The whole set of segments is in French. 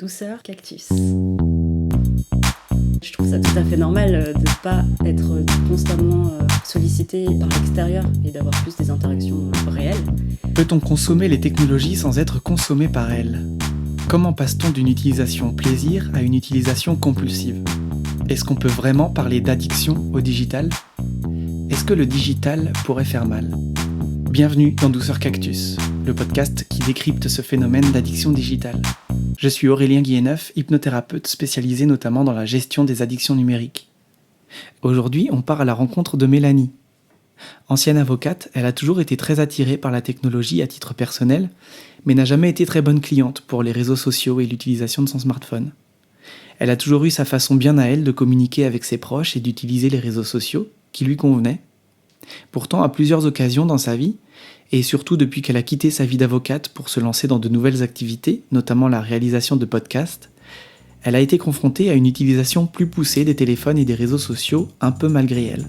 Douceur cactus. Je trouve ça tout à fait normal de ne pas être constamment sollicité par l'extérieur et d'avoir plus des interactions réelles. Peut-on consommer les technologies sans être consommé par elles ? Comment passe-t-on d'une utilisation plaisir à une utilisation compulsive ? Est-ce qu'on peut vraiment parler d'addiction au digital ? Est-ce que le digital pourrait faire mal ? Bienvenue dans Douceur Cactus, le podcast qui décrypte ce phénomène d'addiction digitale. Je suis Aurélien Guilleneuf, hypnothérapeute spécialisé notamment dans la gestion des addictions numériques. Aujourd'hui, on part à la rencontre de Mélanie. Ancienne avocate, elle a toujours été très attirée par la technologie à titre personnel, mais n'a jamais été très bonne cliente pour les réseaux sociaux et l'utilisation de son smartphone. Elle a toujours eu sa façon bien à elle de communiquer avec ses proches et d'utiliser les réseaux sociaux, qui lui convenaient. Pourtant, à plusieurs occasions dans sa vie, et surtout depuis qu'elle a quitté sa vie d'avocate pour se lancer dans de nouvelles activités, notamment la réalisation de podcasts, elle a été confrontée à une utilisation plus poussée des téléphones et des réseaux sociaux, un peu malgré elle.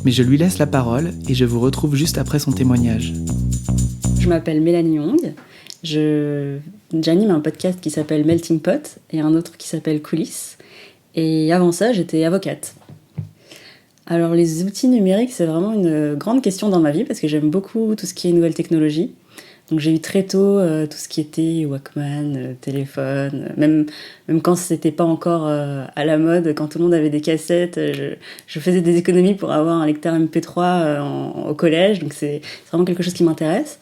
Mais je lui laisse la parole et je vous retrouve juste après son témoignage. Je m'appelle Mélanie Young. J'anime un podcast qui s'appelle Melting Pot et un autre qui s'appelle Coulisses. Et avant ça, j'étais avocate. Alors les outils numériques, c'est vraiment une grande question dans ma vie parce que j'aime beaucoup tout ce qui est nouvelles technologies. Donc j'ai eu très tôt tout ce qui était Walkman, téléphone, même quand c'était pas encore à la mode, quand tout le monde avait des cassettes, je faisais des économies pour avoir un lecteur MP3 au collège, donc c'est vraiment quelque chose qui m'intéresse.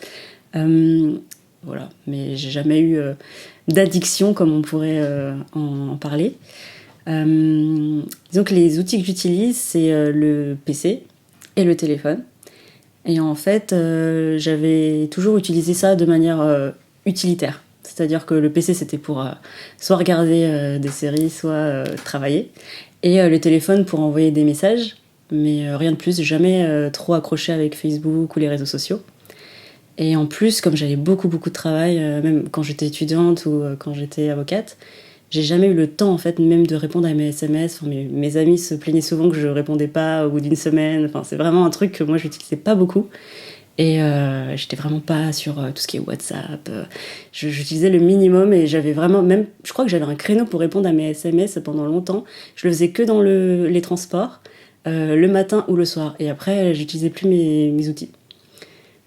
Voilà, mais j'ai jamais eu d'addiction comme on pourrait en parler. Disons que les outils que j'utilise, c'est le PC et le téléphone. Et en fait, j'avais toujours utilisé ça de manière utilitaire. C'est-à-dire que le PC, c'était pour soit regarder des séries, soit travailler. Et le téléphone pour envoyer des messages. Mais rien de plus, jamais trop accroché avec Facebook ou les réseaux sociaux. Et en plus, comme j'avais beaucoup de travail, même quand j'étais étudiante ou quand j'étais avocate, j'ai jamais eu le temps, en fait, même de répondre à mes SMS. Enfin, mes amis se plaignaient souvent que je répondais pas au bout d'une semaine. Enfin, c'est vraiment un truc que moi, j'utilisais pas beaucoup. Et j'étais vraiment pas sur tout ce qui est WhatsApp. J'utilisais le minimum et j'avais vraiment... Même, je crois que j'avais un créneau pour répondre à mes SMS pendant longtemps. Je le faisais que dans les transports, le matin ou le soir. Et après, j'utilisais plus mes outils.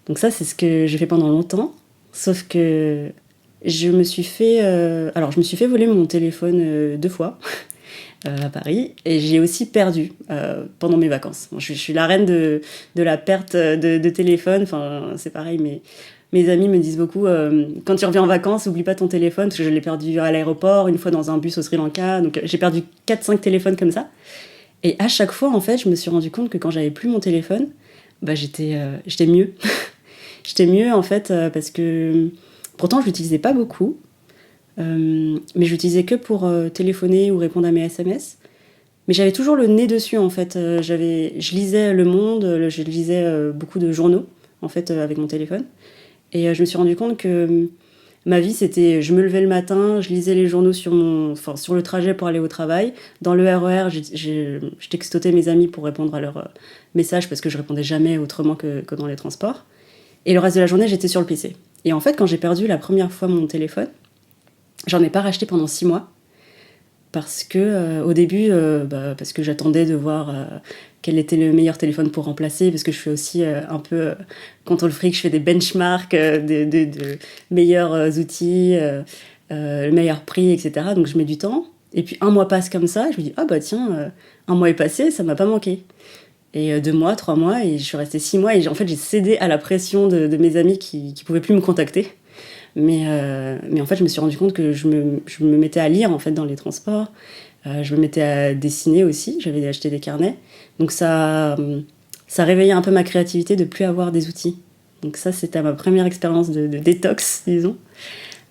Donc ça, c'est ce que j'ai fait pendant longtemps. Sauf que... je me suis fait voler mon téléphone 2 fois à Paris et j'ai aussi perdu pendant mes vacances. Bon, je suis la reine de la perte de téléphone. Enfin, c'est pareil, mais mes amis me disent beaucoup quand tu reviens en vacances, oublie pas ton téléphone parce que je l'ai perdu à l'aéroport, une fois dans un bus au Sri Lanka. Donc j'ai perdu 4-5 téléphones comme ça. Et à chaque fois, en fait, je me suis rendu compte que quand j'avais plus mon téléphone, j'étais mieux. J'étais mieux en fait parce que pourtant, je l'utilisais pas beaucoup, mais je l'utilisais que pour téléphoner ou répondre à mes SMS. Mais j'avais toujours le nez dessus, en fait. Je lisais Le Monde, je lisais beaucoup de journaux, en fait, avec mon téléphone. Et je me suis rendu compte que ma vie, c'était... Je me levais le matin, je lisais les journaux sur le trajet pour aller au travail. Dans le RER, je textotais mes amis pour répondre à leurs messages, parce que je répondais jamais autrement que dans les transports. Et le reste de la journée, j'étais sur le PC. Et en fait, quand j'ai perdu la première fois mon téléphone, j'en ai pas racheté pendant 6 mois. Parce que, au début, parce que j'attendais de voir quel était le meilleur téléphone pour remplacer, parce que je fais aussi un peu contrôle fric, je fais des benchmarks de meilleurs outils, le meilleur prix, etc. Donc je mets du temps. Et puis 1 mois passe comme ça, et je me dis, tiens, 1 mois est passé, ça m'a pas manqué. Et 2 mois, 3 mois, et je suis restée 6 mois, et en fait j'ai cédé à la pression de mes amis qui pouvaient plus me contacter. Mais en fait je me suis rendu compte que je me mettais à lire en fait dans les transports, je me mettais à dessiner aussi, j'avais acheté des carnets, donc ça réveillait un peu ma créativité de plus avoir des outils. Donc ça c'était ma première expérience de détox, disons.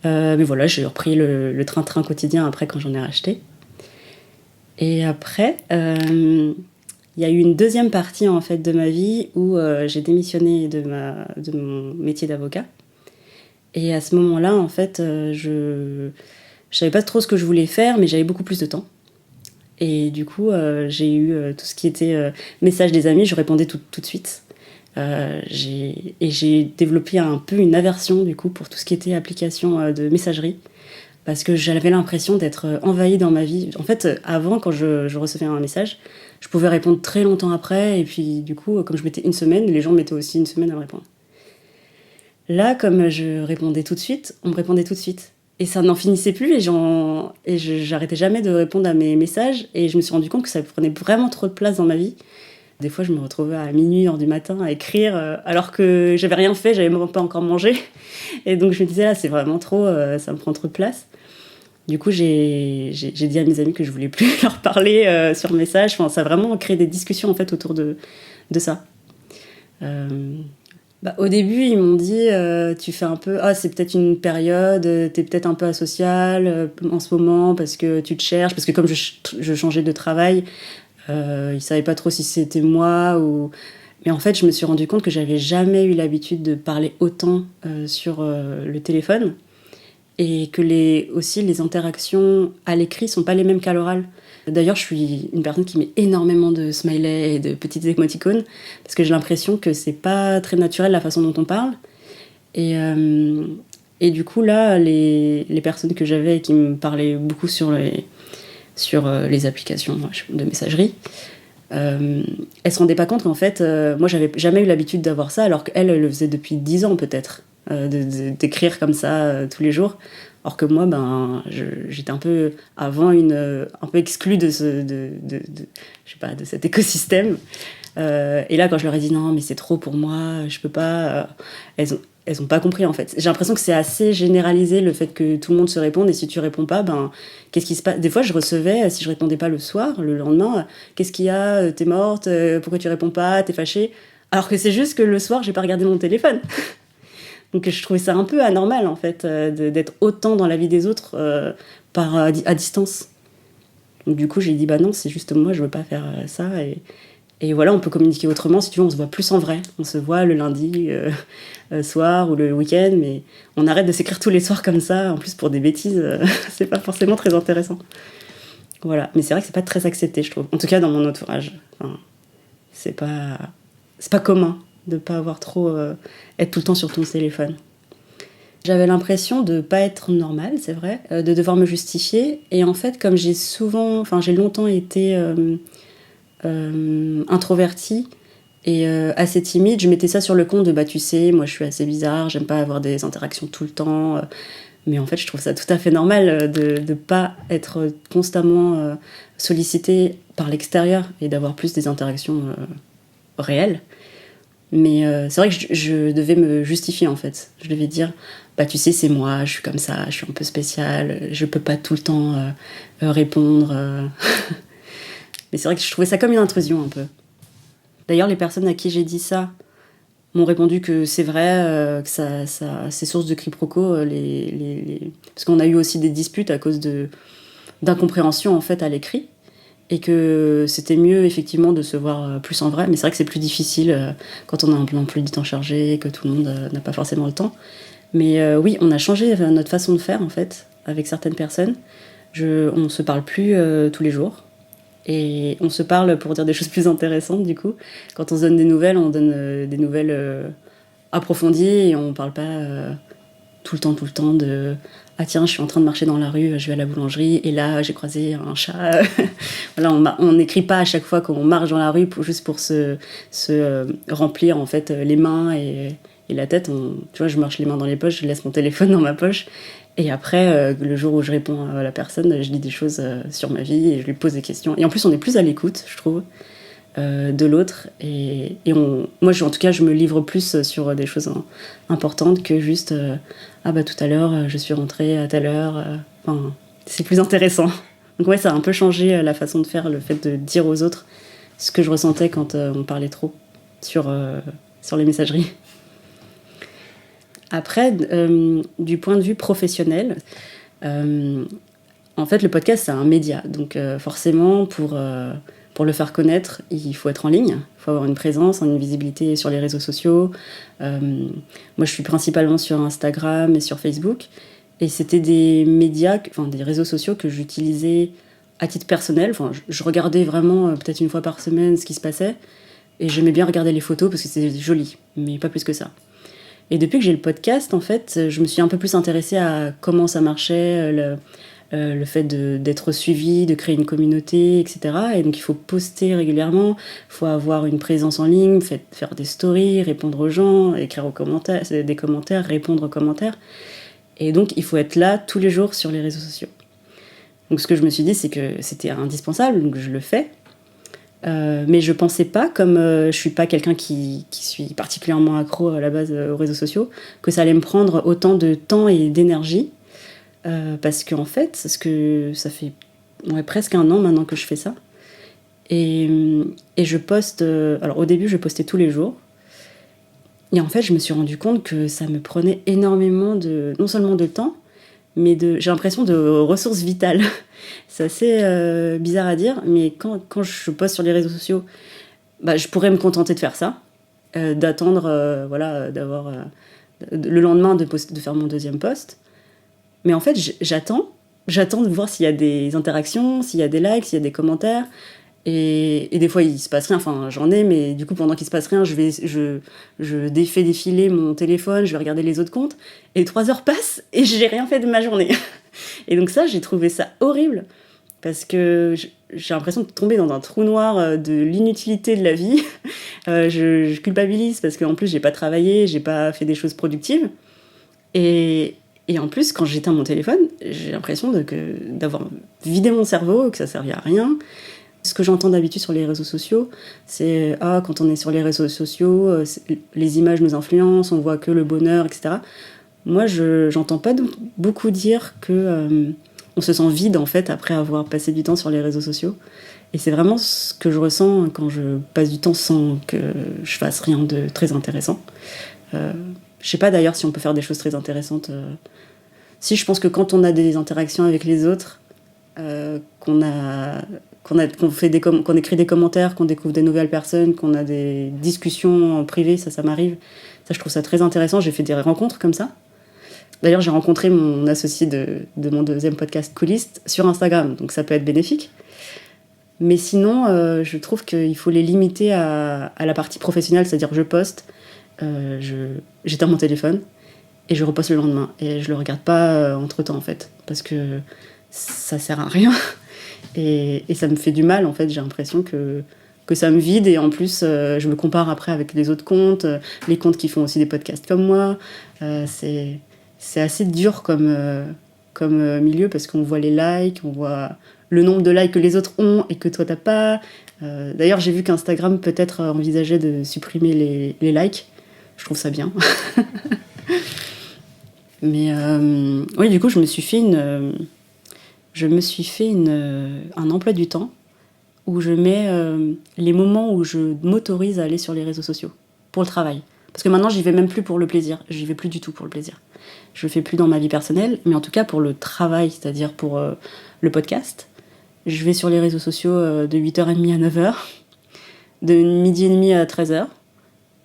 Mais voilà, j'ai repris le train-train quotidien après quand j'en ai racheté. Et après... il y a eu une deuxième partie en fait de ma vie où j'ai démissionné de mon métier d'avocat. Et à ce moment-là, en fait, je savais pas trop ce que je voulais faire, mais j'avais beaucoup plus de temps. Et du coup, j'ai eu tout ce qui était messages des amis, je répondais tout de suite. J'ai développé un peu une aversion du coup pour tout ce qui était application de messagerie. parce que j'avais l'impression d'être envahie dans ma vie. En fait, avant, quand je recevais un message, je pouvais répondre très longtemps après, et puis du coup, comme je mettais une semaine, les gens mettaient aussi une semaine à me répondre. Là, comme je répondais tout de suite, on me répondait tout de suite. Et ça n'en finissait plus, j'arrêtais jamais de répondre à mes messages, et je me suis rendu compte que ça prenait vraiment trop de place dans ma vie. Des fois, je me retrouvais à minuit, 1h du matin, à écrire, alors que j'avais rien fait, j'avais même pas encore mangé. Et donc je me disais, là, c'est vraiment trop, ça me prend trop de place. Du coup, j'ai dit à mes amis que je voulais plus leur parler sur message. Enfin, ça a vraiment créé des discussions en fait autour de ça. Au début, ils m'ont dit, tu fais un peu, c'est peut-être une période, t'es peut-être un peu asocial en ce moment parce que tu te cherches, parce que comme je changeais de travail, ils savaient pas trop si c'était moi ou. Mais en fait, je me suis rendu compte que j'avais jamais eu l'habitude de parler autant sur le téléphone. Et que aussi les interactions à l'écrit sont pas les mêmes qu'à l'oral. D'ailleurs, je suis une personne qui met énormément de smileys et de petites émoticônes parce que j'ai l'impression que c'est pas très naturel la façon dont on parle. Et du coup, là, les personnes que j'avais qui me parlaient beaucoup sur les applications de messagerie, elles se rendaient pas compte qu'en fait, moi, j'avais jamais eu l'habitude d'avoir ça, alors qu'elles le faisaient depuis 10 ans peut-être. D'écrire comme ça tous les jours, alors que moi j'étais un peu avant un peu exclue de cet écosystème, et là quand je leur ai dit non mais c'est trop pour moi, je peux pas, elles ont pas compris en fait. J'ai l'impression que c'est assez généralisé le fait que tout le monde se réponde, et si tu réponds pas, qu'est-ce qui se passe? Des fois je recevais, si je répondais pas le soir, le lendemain, qu'est-ce qu'il y a, t'es morte, pourquoi tu réponds pas, t'es fâchée, alors que c'est juste que le soir j'ai pas regardé mon téléphone. Donc je trouvais ça un peu anormal en fait, d'être autant dans la vie des autres à distance. Donc du coup j'ai dit non, c'est juste moi, je veux pas faire ça, et voilà, on peut communiquer autrement. Si tu veux, on se voit plus en vrai, on se voit le lundi soir ou le week-end, mais on arrête de s'écrire tous les soirs comme ça, en plus pour des bêtises, c'est pas forcément très intéressant. Voilà, mais c'est vrai que c'est pas très accepté, je trouve, en tout cas dans mon entourage. Enfin, c'est pas commun de pas avoir trop être tout le temps sur ton téléphone. J'avais l'impression de pas être normale, c'est vrai, de devoir me justifier, et en fait comme j'ai longtemps été introvertie et assez timide, je mettais ça sur le compte de tu sais, moi je suis assez bizarre, j'aime pas avoir des interactions tout le temps, mais en fait je trouve ça tout à fait normal de pas être constamment sollicitée par l'extérieur et d'avoir plus des interactions réelles. Mais c'est vrai que je devais me justifier en fait. Je devais dire, tu sais, c'est moi, je suis comme ça, je suis un peu spéciale, je peux pas tout le temps répondre. Mais c'est vrai que je trouvais ça comme une intrusion un peu. D'ailleurs, les personnes à qui j'ai dit ça m'ont répondu que c'est vrai, que ça c'est source de quiproquos. Parce qu'on a eu aussi des disputes à cause d'incompréhension en fait à l'écrit. Et que c'était mieux effectivement de se voir plus en vrai, mais c'est vrai que c'est plus difficile quand on a un emploi du temps chargé, que tout le monde n'a pas forcément le temps. Mais oui, on a changé notre façon de faire en fait avec certaines personnes. On se parle plus tous les jours, et on se parle pour dire des choses plus intéressantes du coup. Quand on se donne des nouvelles, on donne des nouvelles approfondies, et on parle pas tout le temps de ah tiens, je suis en train de marcher dans la rue, je vais à la boulangerie et là j'ai croisé un chat. Voilà, on n'écrit pas à chaque fois qu'on marche dans la rue juste pour se remplir en fait les mains et la tête. Tu vois, je marche les mains dans les poches, je laisse mon téléphone dans ma poche, et après le jour où je réponds à la personne, je dis des choses sur ma vie et je lui pose des questions. Et en plus on est plus à l'écoute, je trouve, de l'autre, et moi en tout cas je me livre plus sur des choses importantes que juste tout à l'heure je suis rentrée à telle heure, c'est plus intéressant. Donc ouais, ça a un peu changé la façon de faire, le fait de dire aux autres ce que je ressentais quand on parlait trop sur les messageries. Après, du point de vue professionnel, en fait le podcast c'est un média, donc forcément pour le faire connaître, il faut être en ligne, il faut avoir une présence, une visibilité sur les réseaux sociaux. Moi, je suis principalement sur Instagram et sur Facebook. Et c'était des médias, des réseaux sociaux que j'utilisais à titre personnel. Je regardais vraiment peut-être une fois par semaine ce qui se passait. Et j'aimais bien regarder les photos parce que c'était joli, mais pas plus que ça. Et depuis que j'ai le podcast, en fait, je me suis un peu plus intéressée à comment ça marchait, le fait d'être suivi, de créer une communauté, etc. Et donc il faut poster régulièrement, il faut avoir une présence en ligne, faire des stories, répondre aux gens, écrire des commentaires, répondre aux commentaires. Et donc il faut être là tous les jours sur les réseaux sociaux. Donc ce que je me suis dit, c'est que c'était indispensable, donc je le fais. Mais je pensais pas, comme je suis pas quelqu'un qui suis particulièrement accro à la base aux réseaux sociaux, que ça allait me prendre autant de temps et d'énergie. Parce qu'en fait, ça fait presque 1 an maintenant que je fais ça. Et je poste... alors au début, je postais tous les jours. Et en fait, je me suis rendu compte que ça me prenait énormément non seulement de temps, mais j'ai l'impression de ressources vitales. C'est assez bizarre à dire, mais quand je poste sur les réseaux sociaux, je pourrais me contenter de faire ça, d'attendre, d'avoir le lendemain de faire mon 2e post. Mais en fait, j'attends de voir s'il y a des interactions, s'il y a des likes, s'il y a des commentaires. Et des fois, il se passe rien. Enfin, j'en ai, mais du coup, pendant qu'il se passe rien, je fais défiler mon téléphone, je vais regarder les autres comptes. Et 3 heures passent et j'ai rien fait de ma journée. Et donc ça, j'ai trouvé ça horrible. Parce que j'ai l'impression de tomber dans un trou noir de l'inutilité de la vie. Je culpabilise parce qu'en plus, j'ai pas travaillé, j'ai pas fait des choses productives. Et en plus, quand j'éteins mon téléphone, j'ai l'impression d'avoir vidé mon cerveau, que ça servait à rien. Ce que j'entends d'habitude sur les réseaux sociaux, c'est quand on est sur les réseaux sociaux, les images nous influencent, on voit que le bonheur, etc. Moi, j'entends pas beaucoup dire que on se sent vide en fait après avoir passé du temps sur les réseaux sociaux. Et c'est vraiment ce que je ressens quand je passe du temps sans que je fasse rien de très intéressant. Je sais pas d'ailleurs si on peut faire des choses très intéressantes. Si, je pense que quand on a des interactions avec les autres, qu'on écrit des commentaires, qu'on découvre des nouvelles personnes, qu'on a des discussions en privé, ça m'arrive. Ça, je trouve ça très intéressant. J'ai fait des rencontres comme ça. D'ailleurs, j'ai rencontré mon associé de mon 2e podcast, Coolist, sur Instagram, donc ça peut être bénéfique. Mais sinon, je trouve qu'il faut les limiter à la partie professionnelle, c'est-à-dire je poste, j'éteins mon téléphone et je reposte le lendemain. Et je le regarde pas entre-temps, en fait, parce que ça sert à rien. Et ça me fait du mal, en fait. J'ai l'impression que ça me vide. Et en plus, je me compare après avec les autres comptes, les comptes qui font aussi des podcasts comme moi. C'est assez dur comme milieu parce qu'on voit les likes, on voit le nombre de likes que les autres ont et que toi, t'as pas. D'ailleurs, j'ai vu qu'Instagram peut-être envisageait de supprimer les likes. Je trouve ça bien. Mais oui, du coup, je me suis fait un emploi du temps où je mets les moments où je m'autorise à aller sur les réseaux sociaux pour le travail. Parce que maintenant, j'y vais même plus pour le plaisir. J'y vais plus du tout pour le plaisir. Je le fais plus dans ma vie personnelle, mais en tout cas pour le travail, c'est-à-dire pour le podcast. Je vais sur les réseaux sociaux de 8h30 à 9h, de 12h30 à 13h,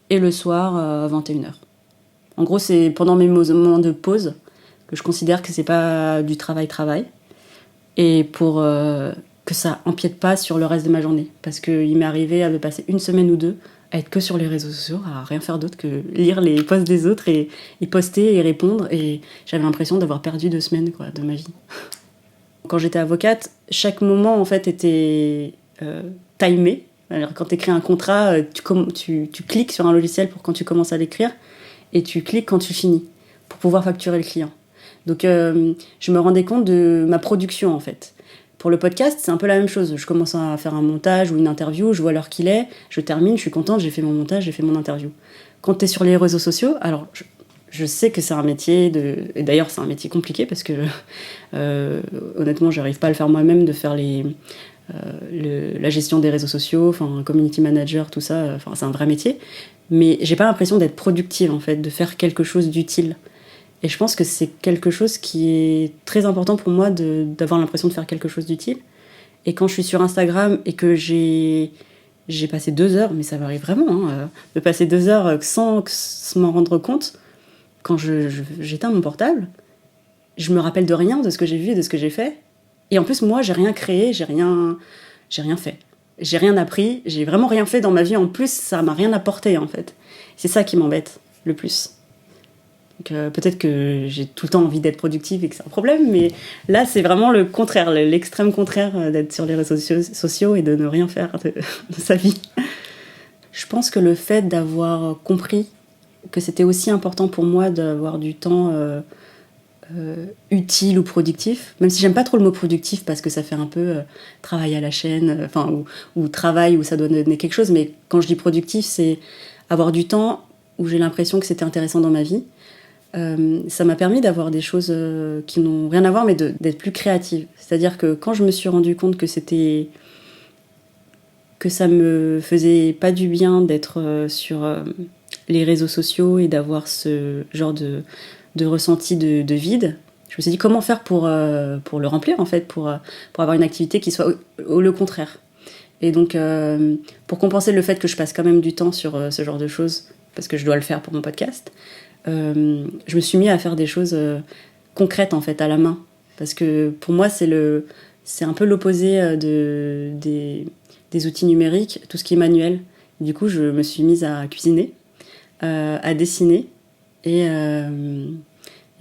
et le soir à 21h. En gros, c'est pendant mes moments de pause que je considère que c'est pas du travail, et pour que ça empiète pas sur le reste de ma journée. Parce qu'il m'est arrivé de passer 1 semaine ou 2 à être que sur les réseaux sociaux, à rien faire d'autre que lire les posts des autres et poster et répondre. Et j'avais l'impression d'avoir perdu 2 semaines de ma vie. Quand j'étais avocate, chaque moment en fait était timé. Alors, quand tu écris un contrat, tu cliques sur un logiciel pour quand tu commences à l'écrire et tu cliques quand tu finis pour pouvoir facturer le client. Donc je me rendais compte de ma production en fait. Pour le podcast, c'est un peu la même chose. Je commence à faire un montage ou une interview, je vois l'heure qu'il est, je termine, je suis contente, j'ai fait mon montage, j'ai fait mon interview. Quand tu es sur les réseaux sociaux, alors je sais que c'est un métier et d'ailleurs c'est un métier compliqué parce que honnêtement, j'arrive pas à le faire moi-même de faire la gestion des réseaux sociaux, enfin community manager, tout ça, c'est un vrai métier. Mais j'ai pas l'impression d'être productive en fait, de faire quelque chose d'utile. Et je pense que c'est quelque chose qui est très important pour moi d'avoir l'impression de faire quelque chose d'utile. Et quand je suis sur Instagram et que j'ai passé 2 heures, mais ça m'arrive vraiment, de passer 2 heures sans m'en rendre compte, quand j'éteins mon portable, je me rappelle de rien, de ce que j'ai vu et de ce que j'ai fait. Et en plus, moi, j'ai rien créé, j'ai rien fait. J'ai rien appris, j'ai vraiment rien fait dans ma vie. En plus, ça m'a rien apporté, en fait. C'est ça qui m'embête le plus. Donc, peut-être que j'ai tout le temps envie d'être productive et que c'est un problème, mais là, c'est vraiment le contraire, l'extrême contraire d'être sur les réseaux sociaux et de ne rien faire de sa vie. Je pense que le fait d'avoir compris que c'était aussi important pour moi d'avoir du temps utile ou productif, même si j'aime pas trop le mot productif parce que ça fait un peu travail à la chaîne, ou travail où ça doit donner quelque chose, mais quand je dis productif, c'est avoir du temps où j'ai l'impression que c'était intéressant dans ma vie. Ça m'a permis d'avoir des choses qui n'ont rien à voir, mais d'être plus créative. C'est-à-dire que quand je me suis rendu compte que ça me faisait pas du bien d'être sur les réseaux sociaux et d'avoir ce genre de ressenti de vide, je me suis dit comment faire pour le remplir, en fait, pour avoir une activité qui soit le contraire. Et donc, pour compenser le fait que je passe quand même du temps sur ce genre de choses, parce que je dois le faire pour mon podcast, je me suis mis à faire des choses concrètes, en fait, à la main. Parce que pour moi, c'est un peu l'opposé des outils numériques, tout ce qui est manuel. Du coup, je me suis mise à cuisiner, à dessiner et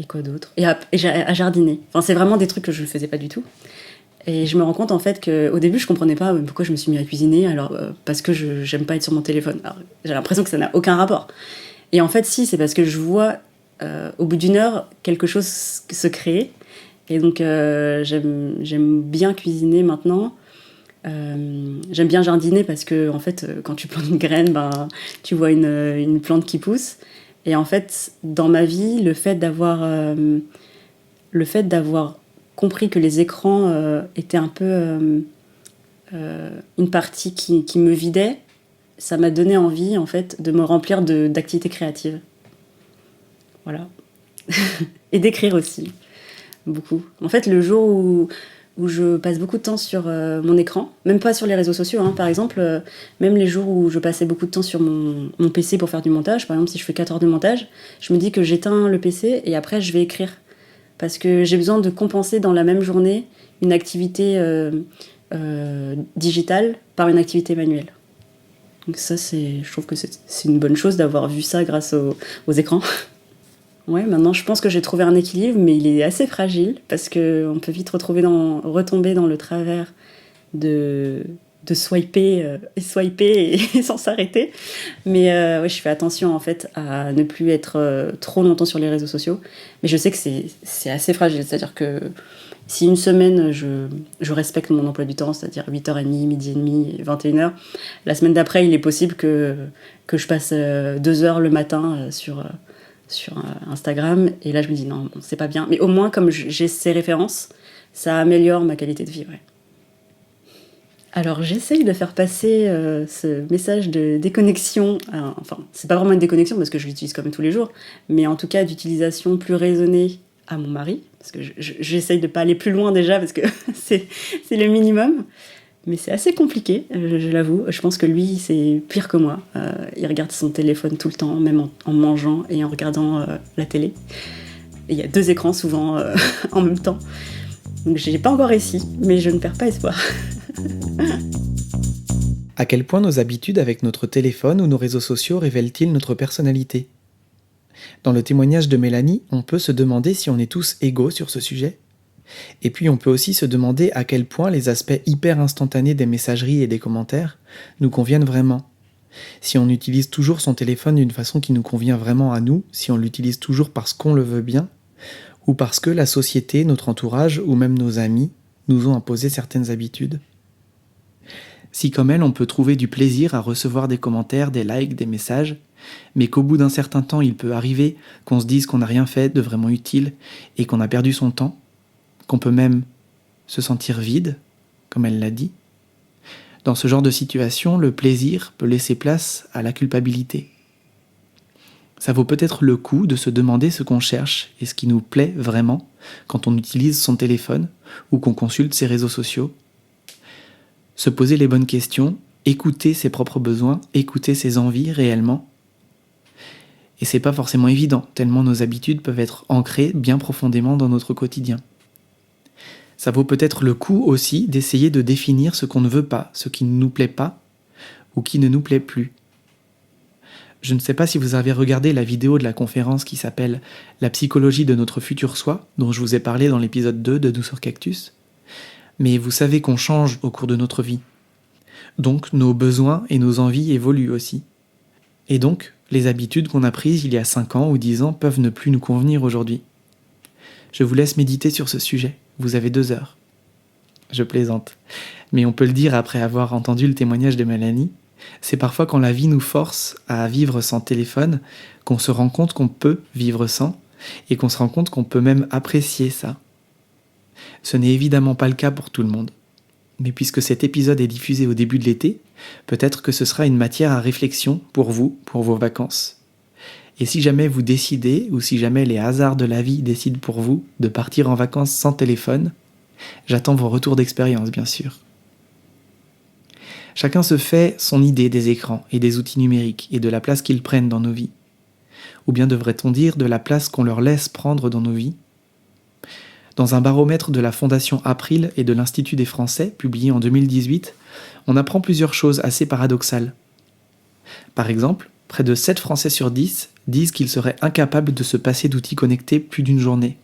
quoi d'autre, et à jardiner. Enfin, c'est vraiment des trucs que je ne faisais pas du tout. Et je me rends compte en fait qu'au début je comprenais pas pourquoi je me suis mis à cuisiner, alors parce que j'aime pas être sur mon téléphone. Alors, j'ai l'impression que ça n'a aucun rapport. Et en fait si, c'est parce que je vois au bout d'une heure quelque chose se créer. Et donc j'aime bien cuisiner maintenant. J'aime bien jardiner parce que en fait quand tu plantes une graine, tu vois une plante qui pousse. Et en fait dans ma vie, le fait d'avoir compris que les écrans étaient un peu une partie qui me vidait, ça m'a donné envie en fait de me remplir d'activités créatives. Voilà. Et d'écrire aussi, beaucoup. En fait, le jour où je passe beaucoup de temps sur mon écran, même pas sur les réseaux sociaux, hein, par exemple, même les jours où je passais beaucoup de temps sur mon PC pour faire du montage, par exemple si je fais 4 heures de montage, je me dis que j'éteins le PC et après je vais écrire. Parce que j'ai besoin de compenser dans la même journée une activité digitale par une activité manuelle. Donc ça, je trouve que c'est une bonne chose d'avoir vu ça grâce aux écrans. Ouais, maintenant je pense que j'ai trouvé un équilibre, mais il est assez fragile parce qu'on peut vite retomber dans le travers de swiper et sans s'arrêter. Mais ouais, je fais attention en fait à ne plus être trop longtemps sur les réseaux sociaux. Mais je sais que c'est assez fragile, c'est-à-dire que si une semaine je respecte mon emploi du temps, c'est-à-dire 8h30, midi et demi, 21h, la semaine d'après il est possible que je passe 2 heures le matin sur Instagram, et là je me dis non, bon, c'est pas bien. Mais au moins comme j'ai ces références, ça améliore ma qualité de vie, ouais. Alors j'essaye de faire passer ce message de déconnexion, enfin c'est pas vraiment une déconnexion parce que je l'utilise quand même tous les jours, mais en tout cas d'utilisation plus raisonnée à mon mari, parce que j'essaye de pas aller plus loin déjà parce que c'est le minimum, mais c'est assez compliqué, je l'avoue. Je pense que lui c'est pire que moi, il regarde son téléphone tout le temps, même en mangeant et en regardant la télé, et il y a 2 écrans souvent en même temps, donc j'ai pas encore réussi, mais je ne perds pas espoir. À quel point nos habitudes avec notre téléphone ou nos réseaux sociaux révèlent-ils notre personnalité ? Dans le témoignage de Mélanie, on peut se demander si on est tous égaux sur ce sujet. Et puis on peut aussi se demander à quel point les aspects hyper instantanés des messageries et des commentaires nous conviennent vraiment. Si on utilise toujours son téléphone d'une façon qui nous convient vraiment à nous, si on l'utilise toujours parce qu'on le veut bien, ou parce que la société, notre entourage ou même nos amis nous ont imposé certaines habitudes. Si comme elle, on peut trouver du plaisir à recevoir des commentaires, des likes, des messages, mais qu'au bout d'un certain temps, il peut arriver qu'on se dise qu'on n'a rien fait de vraiment utile et qu'on a perdu son temps, qu'on peut même se sentir vide, comme elle l'a dit. Dans ce genre de situation, le plaisir peut laisser place à la culpabilité. Ça vaut peut-être le coup de se demander ce qu'on cherche et ce qui nous plaît vraiment quand on utilise son téléphone ou qu'on consulte ses réseaux sociaux. Se poser les bonnes questions, écouter ses propres besoins, écouter ses envies réellement. Et c'est pas forcément évident, tellement nos habitudes peuvent être ancrées bien profondément dans notre quotidien. Ça vaut peut-être le coup aussi d'essayer de définir ce qu'on ne veut pas, ce qui ne nous plaît pas ou qui ne nous plaît plus. Je ne sais pas si vous avez regardé la vidéo de la conférence qui s'appelle « La psychologie de notre futur soi », dont je vous ai parlé dans l'épisode 2 de Douceur Cactus, mais vous savez qu'on change au cours de notre vie. Donc nos besoins et nos envies évoluent aussi. Et donc, les habitudes qu'on a prises il y a 5 ans ou 10 ans peuvent ne plus nous convenir aujourd'hui. Je vous laisse méditer sur ce sujet, vous avez 2 heures. Je plaisante, mais on peut le dire après avoir entendu le témoignage de Mélanie, c'est parfois quand la vie nous force à vivre sans téléphone qu'on se rend compte qu'on peut vivre sans et qu'on se rend compte qu'on peut même apprécier ça. Ce n'est évidemment pas le cas pour tout le monde. Mais puisque cet épisode est diffusé au début de l'été, peut-être que ce sera une matière à réflexion pour vous, pour vos vacances. Et si jamais vous décidez, ou si jamais les hasards de la vie décident pour vous de partir en vacances sans téléphone, j'attends vos retours d'expérience bien sûr. Chacun se fait son idée des écrans et des outils numériques et de la place qu'ils prennent dans nos vies. Ou bien devrait-on dire de la place qu'on leur laisse prendre dans nos vies ? Dans un baromètre de la Fondation April et de l'Institut des Français, publié en 2018, on apprend plusieurs choses assez paradoxales. Par exemple, près de 7 Français sur 10 disent qu'ils seraient incapables de se passer d'outils connectés plus d'une journée.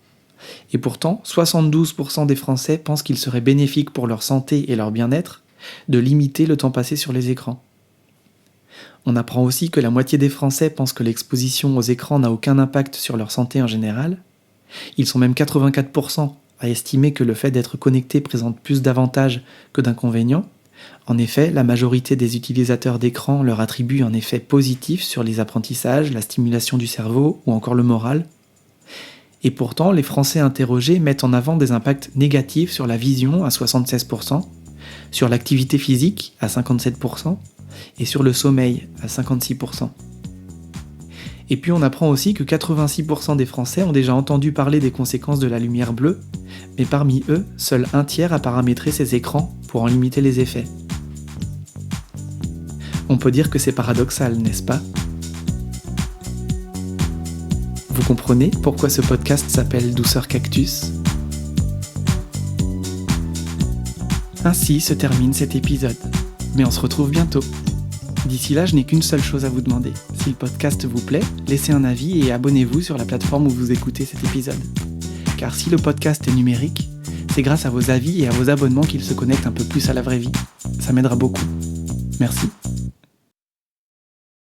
Et pourtant, 72% des Français pensent qu'il serait bénéfique pour leur santé et leur bien-être de limiter le temps passé sur les écrans. On apprend aussi que la moitié des Français pensent que l'exposition aux écrans n'a aucun impact sur leur santé en général. Ils sont même 84% à estimer que le fait d'être connecté présente plus d'avantages que d'inconvénients. En effet, la majorité des utilisateurs d'écran leur attribue un effet positif sur les apprentissages, la stimulation du cerveau ou encore le moral. Et pourtant, les Français interrogés mettent en avant des impacts négatifs sur la vision à 76%, sur l'activité physique à 57% et sur le sommeil à 56%. Et puis on apprend aussi que 86% des Français ont déjà entendu parler des conséquences de la lumière bleue, mais parmi eux, seul un tiers a paramétré ses écrans pour en limiter les effets. On peut dire que c'est paradoxal, n'est-ce pas ? Vous comprenez pourquoi ce podcast s'appelle Douceur Cactus ? Ainsi se termine cet épisode, mais on se retrouve bientôt. D'ici là, je n'ai qu'une seule chose à vous demander. Si le podcast vous plaît, laissez un avis et abonnez-vous sur la plateforme où vous écoutez cet épisode. Car si le podcast est numérique, c'est grâce à vos avis et à vos abonnements qu'il se connecte un peu plus à la vraie vie. Ça m'aidera beaucoup. Merci.